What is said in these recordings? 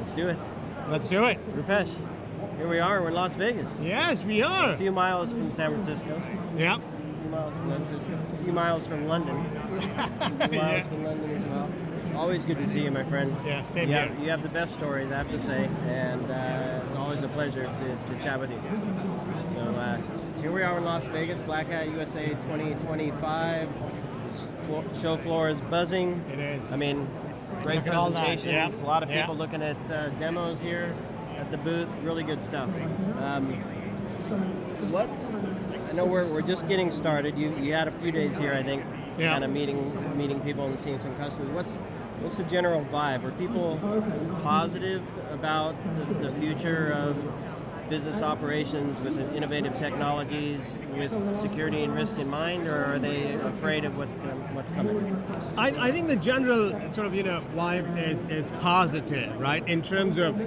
Let's do it. Let's do it. Rupesh, here we are. We're in Las Vegas. Yes, we are. A few miles from San Francisco. Yeah. A few miles from San Francisco. A few miles from London. A few miles from London as well. Always good to see you, my friend. Yeah, same you here. Have, you have the best stories, I have to say, and it's always a pleasure to chat with you. So here we are in Las Vegas, Black Hat USA 2025. Show floor is buzzing. It is. I mean, great Look at all that. presentations. Yep. A lot of Yep. people looking at demos here at the booth. Really good stuff. I know we're just getting started. You had a few days here, I think, Yeah. kind of meeting people and seeing some customers. What's the general vibe? Are people positive about the future of business operations with innovative technologies, with security and risk in mind, or are they afraid of what's coming? I think the general sort of vibe is positive, right? In terms of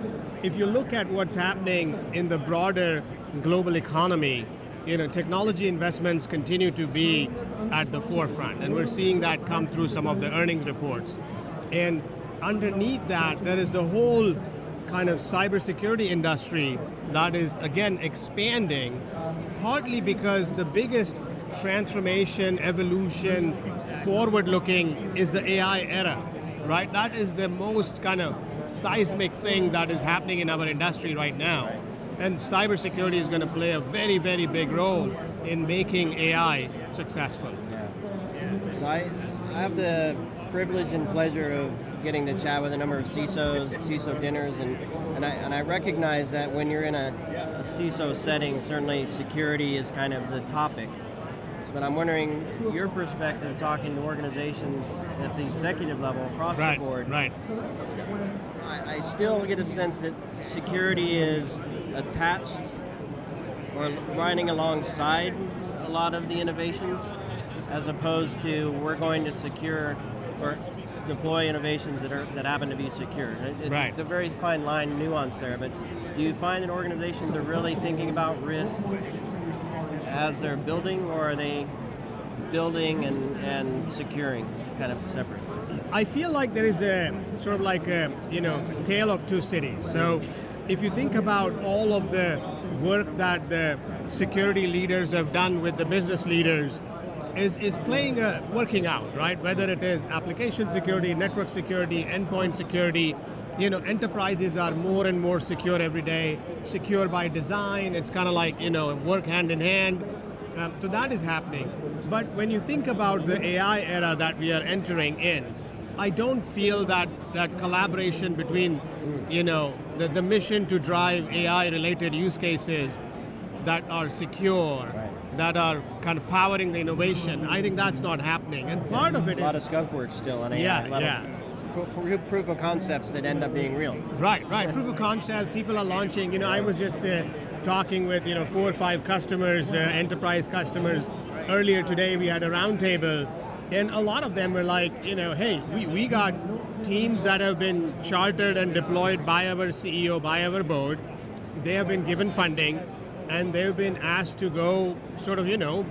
if you look at what's happening in the broader global economy, technology investments continue to be at the forefront, and we're seeing that come through some of the earnings reports. And underneath that, there is the whole kind of cybersecurity industry that is again expanding, partly because the biggest transformation, evolution, forward-looking is the AI era, right? That is the most kind of seismic thing that is happening in our industry right now. And cybersecurity is going to play a very, very big role in making AI successful. Yeah. So I have the privilege and pleasure of getting to chat with a number of CISOs at CISO dinners, and I recognize that when you're in a CISO setting, certainly security is kind of the topic. But I'm wondering your perspective, talking to organizations at the executive level across the board. Right. I still get a sense that security is attached or riding alongside a lot of the innovations, as opposed to we're going to secure or deploy innovations that happen to be secure. It's a very fine line nuance there, but do you find that organizations are really thinking about risk as they're building, or are they building and securing kind of separate? I feel like there is a sort of like a tale of two cities. So if you think about all of the work that the security leaders have done with the business leaders, is working out, right? Whether it is application security, network security, endpoint security, enterprises are more and more secure every day, secure by design. It's kind of like, work hand in hand. So that is happening. But when you think about the AI era that we are entering in, I don't feel that collaboration between, the mission to drive AI-related use cases that are secure, that are kind of powering the innovation. I think that's not happening. And part of it is... A lot of skunk work still on AI. Proof of concepts that end up being real. Right. Proof of concept, people are launching. I was just talking with 4 or 5 customers, enterprise customers. Earlier today we had a roundtable, and a lot of them were like, hey, we got teams that have been chartered and deployed by our CEO, by our board. They have been given funding, and they've been asked to go sort of,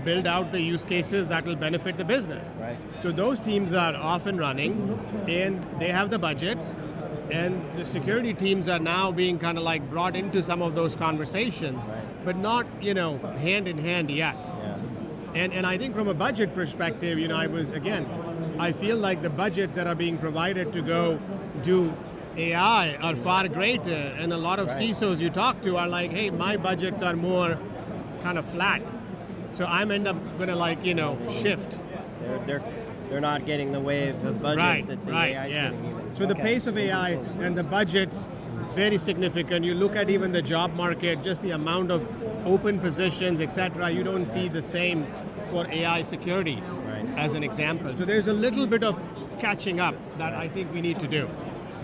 build out the use cases that will benefit the business. Right. So those teams are off and running, and they have the budgets, and the security teams are now being kind of like brought into some of those conversations, but not, hand in hand yet. Yeah. And I think from a budget perspective, I feel like the budgets that are being provided to go do AI are far greater, and a lot of CISOs you talk to are like, hey, my budgets are more kind of flat. So I'm end up gonna shift. They're not getting the wave of budget that the AI is getting even. So the pace of AI and the budget's very significant. You look at even the job market, just the amount of open positions, etc. You don't see the same for AI security, as an example. So there's a little bit of catching up that I think we need to do.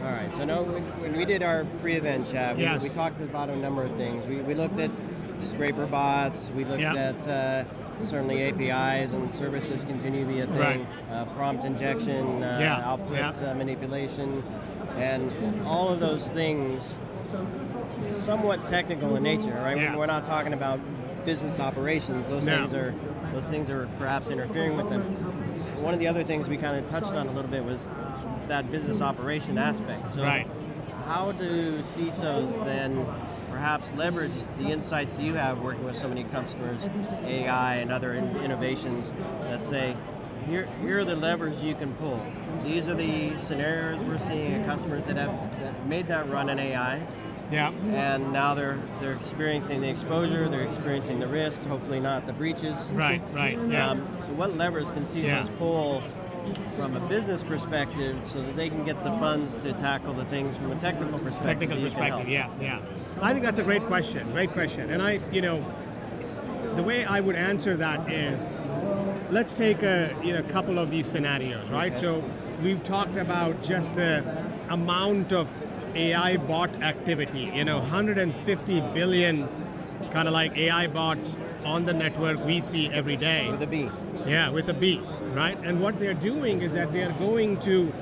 All right, so now when we did our pre-event chat, we talked about a number of things. We looked at scraper bots, we looked at certainly APIs and services continue to be a thing, prompt injection, output manipulation, and all of those things somewhat technical in nature, right? Yeah. We're not talking about business operations. Those things are perhaps interfering with them. One of the other things we kind of touched on a little bit was that business operation aspect. So how do CISOs then perhaps leverage the insights you have working with so many customers, AI and other innovations that say, here are the levers you can pull. These are the scenarios we're seeing at customers that made that run in AI. Yeah. And now they're experiencing the exposure, they're experiencing the risk, hopefully not the breaches. Right, yeah. So what levers can CISOs pull from a business perspective so that they can get the funds to tackle the things from a technical perspective? Yeah. I think that's a great question. And the way I would answer that is, let's take a couple of these scenarios, right? Okay. So we've talked about just the amount of AI bot activity, 150 billion kind of like AI bots on the network we see every day. With a B. Yeah, with a B, right? And what they're doing is that they're going to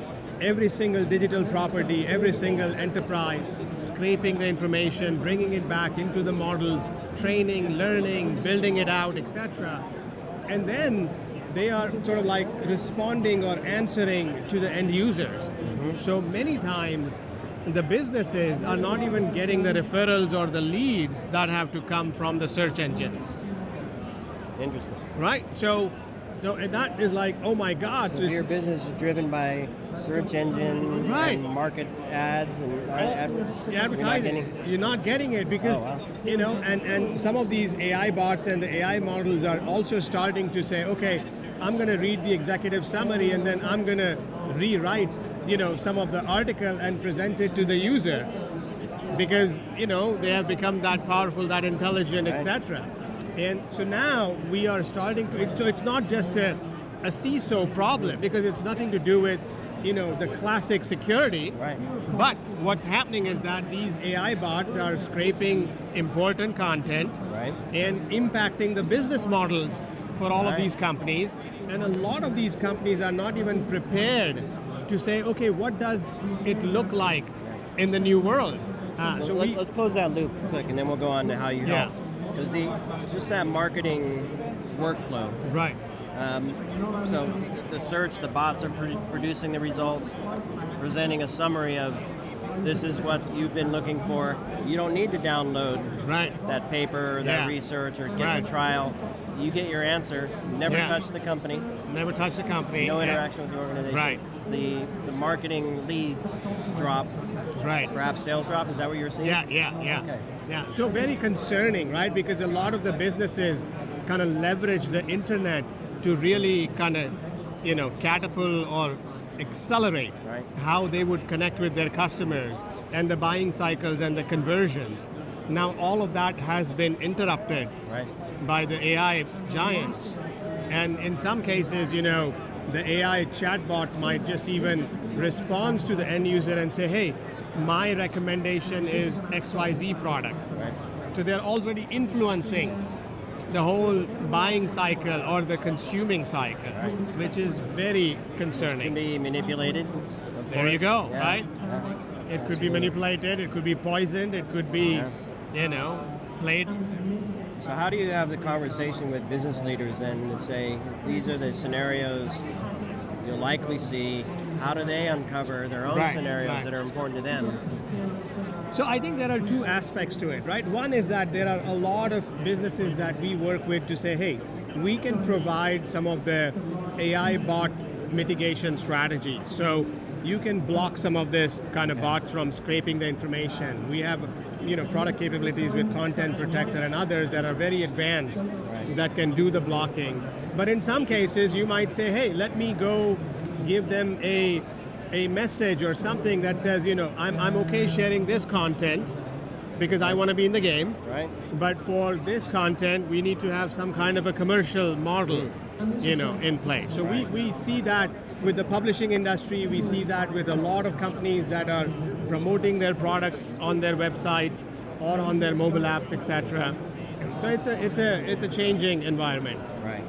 every single digital property, every single enterprise, scraping the information, bringing it back into the models, training, learning, building it out, etc. And then they are sort of like responding or answering to the end users. Mm-hmm. So many times the businesses are not even getting the referrals or the leads that have to come from the search engines. Interesting. Right? So and that is like, oh my God. So your business is driven by search engine and market ads and advertising. You're not getting it because, and some of these AI bots and the AI models are also starting to say, okay, I'm going to read the executive summary and then I'm going to rewrite, some of the article and present it to the user because, they have become that powerful, that intelligent, etc. And so now we are starting to, so it's not just a CISO problem because it's nothing to do with, the classic security. Right. But what's happening is that these AI bots are scraping important content and impacting the business models for all of these companies. And a lot of these companies are not even prepared to say, okay, what does it look like in the new world? Let's close that loop quick and then we'll go on to how you help. Because just that marketing workflow. Right. So the search, the bots are producing the results, presenting a summary of this is what you've been looking for. You don't need to download that paper, that research, or get the trial. You get your answer. Never touch the company. Never touch the company. No interaction with the organization. Right. The marketing leads drop. Right. Perhaps sales drop. Is that what you were seeing? Yeah. Okay. Yeah. So very concerning, right? Because a lot of the businesses kind of leverage the internet to really kind of, catapult or accelerate how they would connect with their customers and the buying cycles and the conversions. Now all of that has been interrupted by the AI giants. And in some cases, the AI chatbots might just even respond to the end user and say, hey, my recommendation is XYZ product. So they're already influencing the whole buying cycle or the consuming cycle, which is very concerning. It can be manipulated. There you go, right? It could be manipulated, it could be poisoned, it could be, played. So how do you have the conversation with business leaders then to say, these are the scenarios you'll likely see? How do they uncover their own scenarios that are important to them? So I think there are two aspects to it, right? One is that there are a lot of businesses that we work with to say, hey, we can provide some of the AI bot mitigation strategies. So you can block some of this kind of bots from scraping the information. We have product capabilities with Content Protector and others that are very advanced that can do the blocking. But in some cases, you might say, hey, let me go give them a message or something that says, I'm okay sharing this content because I want to be in the game. Right. But for this content, we need to have some kind of a commercial model, in place. So we see that with the publishing industry. We see that with a lot of companies that are promoting their products on their websites or on their mobile apps, etc. So it's a changing environment. Right.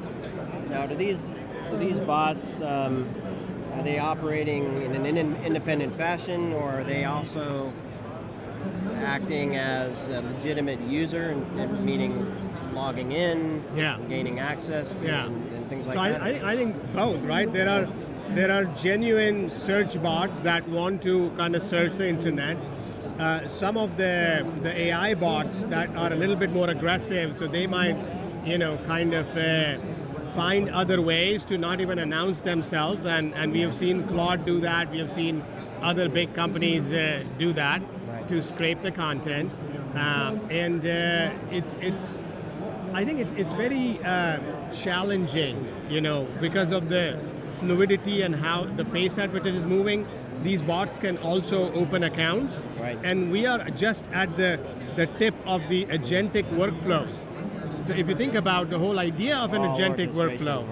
Now, do these bots? Are they operating in an independent fashion, or are they also acting as a legitimate user, and meaning logging in, gaining access, and things like that? I think both, right? There are genuine search bots that want to kind of search the internet, some of the AI bots that are a little bit more aggressive, so they might, kind of find other ways to not even announce themselves. And we have seen Claude do that. We have seen other big companies do that to scrape the content. And it's I think it's very challenging, because of the fluidity and how the pace at which it is moving. These bots can also open accounts, and we are just at the tip of the agentic workflows. So if you think about the whole idea of an agentic workflow,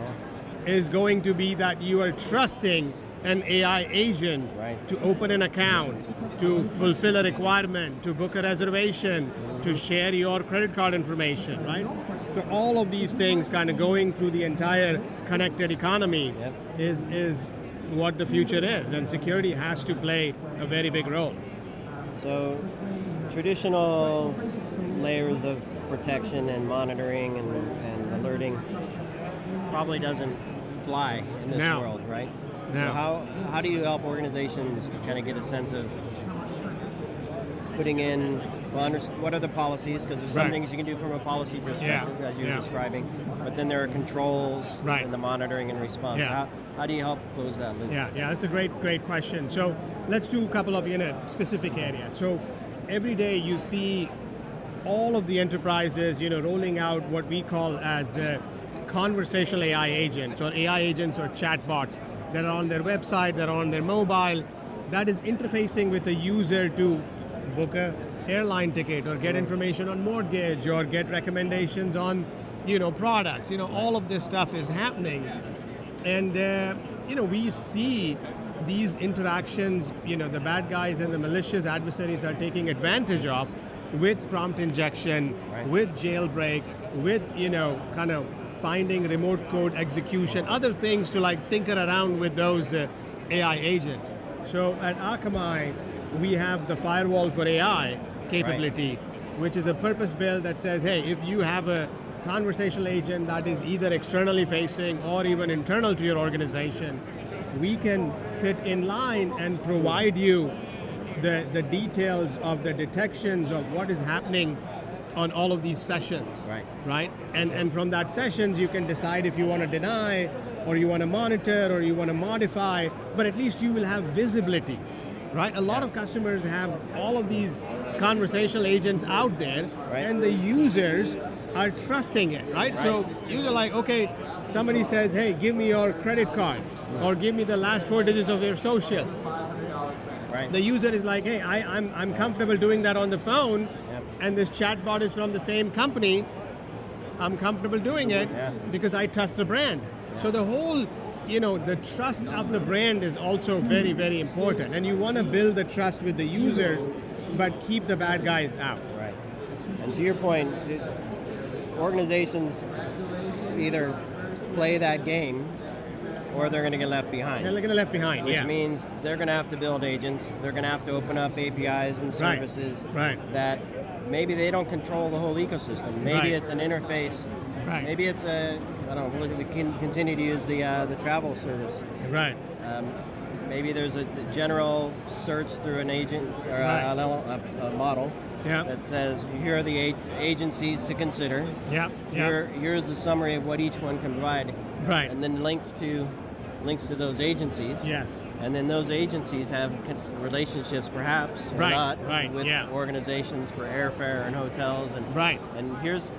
is going to be that you are trusting an AI agent to open an account, to fulfill a requirement, to book a reservation, to share your credit card information, right? So all of these things kind of going through the entire connected economy is what the future is, and security has to play a very big role. So traditional layers of protection and monitoring and alerting probably doesn't fly in this world, right? So how do you help organizations kind of get a sense of putting in, what are the policies? Because there's some things you can do from a policy perspective, as you were describing, but then there are controls and the monitoring and response. How do you help close that loop? Yeah, that's a great question. So let's do a couple of specific areas. So every day you see all of the enterprises, rolling out what we call as conversational AI agents, or AI agents or chatbots that are on their website, that are on their mobile, that is interfacing with a user to book a airline ticket or get information on mortgage or get recommendations on products. All of this stuff is happening, and we see these interactions, the bad guys and the malicious adversaries are taking advantage of with prompt injection, with jailbreak, with kind of finding remote code execution, other things to tinker around with those AI agents. So at Akamai, we have the firewall for AI capability, which is a purpose build that says, hey, if you have a conversational agent that is either externally facing or even internal to your organization, we can sit in line and provide you the details of the detections of what is happening on all of these sessions, right? And from that sessions, you can decide if you want to deny, or you want to monitor, or you want to modify, but at least you will have visibility, right? A lot of customers have all of these conversational agents out there, and the users are trusting it, right? So you're like, okay, somebody says, hey, give me your credit card, or give me the last 4 digits of your social. The user is like, hey, I'm comfortable doing that on the phone, and this chatbot is from the same company. I'm comfortable doing it because I trust the brand. So the whole, the trust of the brand is also very, very important. And you want to build the trust with the user, but keep the bad guys out. Right. And to your point, organizations either play that game or they're going to get left behind. They're going to get left behind, Which means they're going to have to build agents. They're going to have to open up APIs and services that maybe they don't control the whole ecosystem. Maybe it's an interface. Maybe it's we can continue to use the travel service. Maybe there's a general search through an agent or a model that says, here are the agencies to consider. Here's a summary of what each one can provide. And then links to those agencies. And then those agencies have relationships, perhaps, or not, with organizations for airfare and hotels. And here's,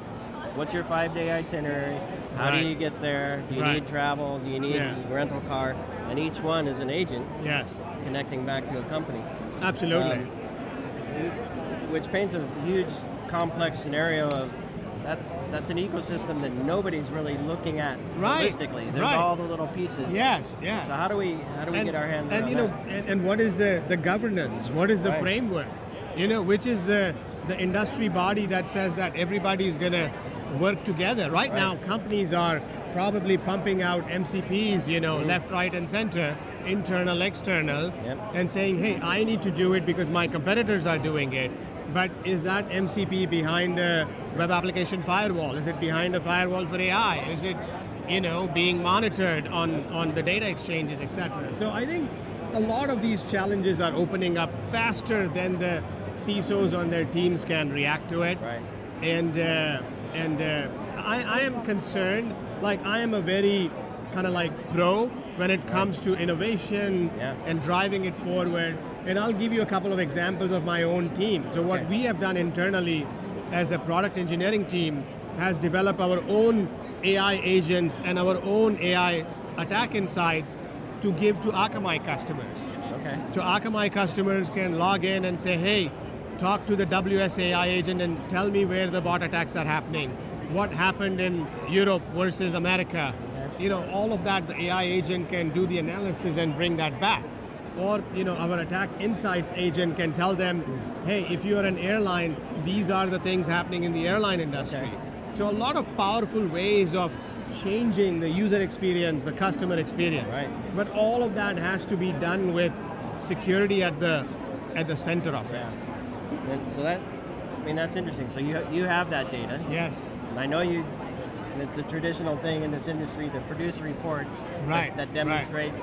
what's your 5-day itinerary? How do you get there? Do you need travel? Do you need a rental car? And each one is an agent connecting back to a company. Absolutely. Which paints a huge, complex scenario of that's an ecosystem that nobody's really looking at holistically. There's all the little pieces. So how do we get our hands around that? And what is the governance? What is the framework? Which is the industry body that says that everybody's going to work together. Right now, companies are probably pumping out MCPs, left, right, and center, internal, external, and saying, hey, I need to do it because my competitors are doing it. But is that MCP behind a web application firewall? Is it behind a firewall for AI? Is it, being monitored on the data exchanges, etc.? So I think a lot of these challenges are opening up faster than the CISOs on their teams can react to it. Right. And I am concerned, like I am a very kind of like pro when it comes to innovation and driving it forward. And I'll give you a couple of examples of my own team. So what we have done internally as a product engineering team has developed our own AI agents and our own AI attack insights to give to Akamai customers. Okay. So Akamai customers can log in and say, hey, talk to the WSAI agent and tell me where the bot attacks are happening. What happened in Europe versus America. You know, all of that, the AI agent can do the analysis and bring that back. Or, you know, our attack insights agent can tell them, hey, if you're an airline, these are the things happening in the airline industry. Okay. So a lot of powerful ways of changing the user experience, the customer experience. Right. But all of that has to be done with security at the center of it. Yeah. And so that, I mean, that's interesting. So you have that data. Yes. And I know you, and it's a traditional thing in this industry to produce reports that demonstrate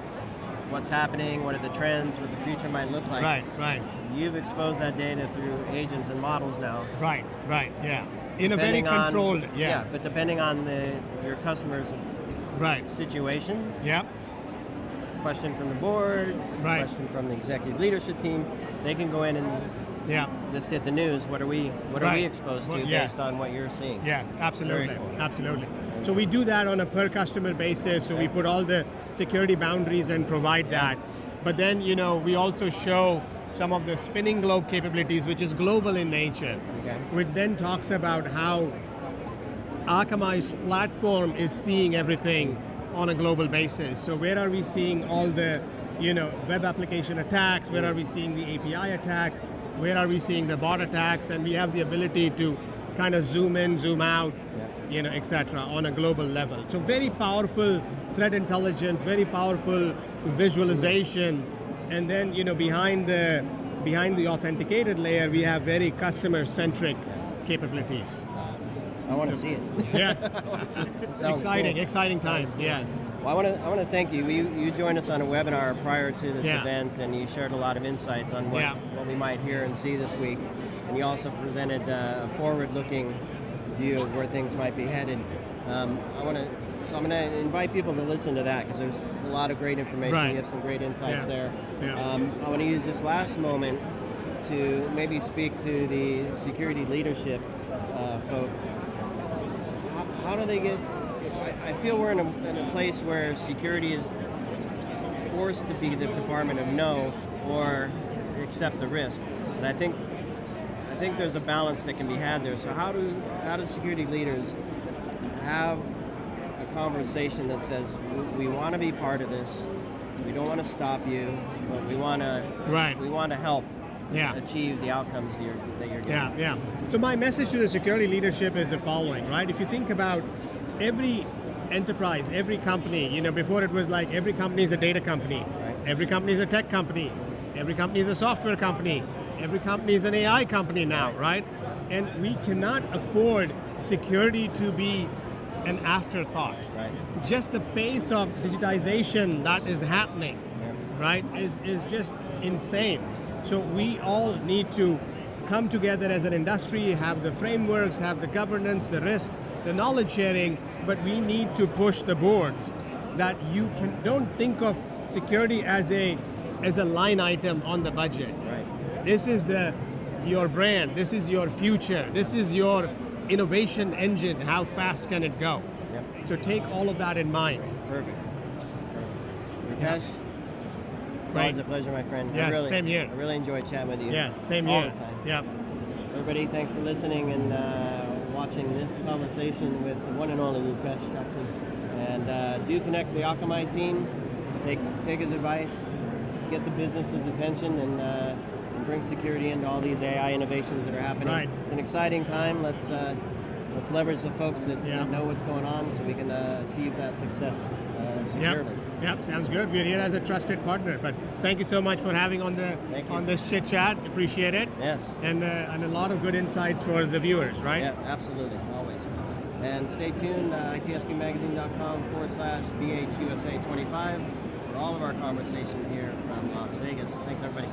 what's happening, what are the trends, what the future might look like. Right. You've exposed that data through agents and models now. Right, yeah. In a very controlled, but depending on your customer's situation. Yep. Question from the board, question from the executive leadership team, they can go in and just hit the news. What are we exposed to based on what you're seeing? Yes, absolutely, Very cool. absolutely. So we do that on a per customer basis. So we put all the security boundaries and provide that. But then, you know, we also show some of the spinning globe capabilities, which is global in nature, which then talks about how Akamai's platform is seeing everything on a global basis. So where are we seeing all the, you know, web application attacks? Where are we seeing the API attacks? Where are we seeing the bot attacks? And we have the ability to kind of zoom in, zoom out, you know, etc. on a global level. So very powerful threat intelligence, very powerful visualization, and then, you know, behind the authenticated layer, we have very customer-centric capabilities. I want to see it. Yes. Exciting, cool. Exciting times. Yes. Well, I want to thank you. You joined us on a webinar prior to this event, and you shared a lot of insights on what we might hear and see this week. And you also presented a forward-looking view of where things might be headed. I'm going to invite people to listen to that because there's a lot of great information. You have some great insights there. I want to use this last moment to maybe speak to the security leadership folks. How do they get? I feel we're in a place where security is forced to be the department of no or accept the risk. And I think there's a balance that can be had there. So how do security leaders have a conversation that says we want to be part of this, we don't want to stop you, but we want to help achieve the outcomes that you're getting. So my message to the security leadership is the following, right? If you think about every enterprise, every company, you know, before it was like every company is a data company, every company is a tech company, every company is a software company, every company is an AI company now, right? And we cannot afford security to be an afterthought. Just the pace of digitization that is happening, right, is just insane. So we all need to come together as an industry, have the frameworks, have the governance, the risk, the knowledge sharing, but we need to push the boards that don't think of security as a line item on the budget. This is your brand, this is your future, this is your innovation engine, how fast can it go? So take all of that in mind. Perfect. Rupesh, it's always a pleasure, my friend. Yes, same here. I really enjoy chatting with you. Yes, same all here. The time. Yep. Everybody, thanks for listening and watching this conversation with the one and only Rupesh Chokshi. And do connect with the Akamai team. Take his advice. Get the business's attention and bring security into all these AI innovations that are happening. It's an exciting time. Let's leverage the folks that know what's going on so we can achieve that success securely. Yep, sounds good. We're here as a trusted partner. But thank you so much for having on this chit chat. Appreciate it. Yes. And a lot of good insights for the viewers, right? Yeah, absolutely, always. And stay tuned, ITSPmagazine.com/BHUSA25 for all of our conversations here from Las Vegas. Thanks, everybody.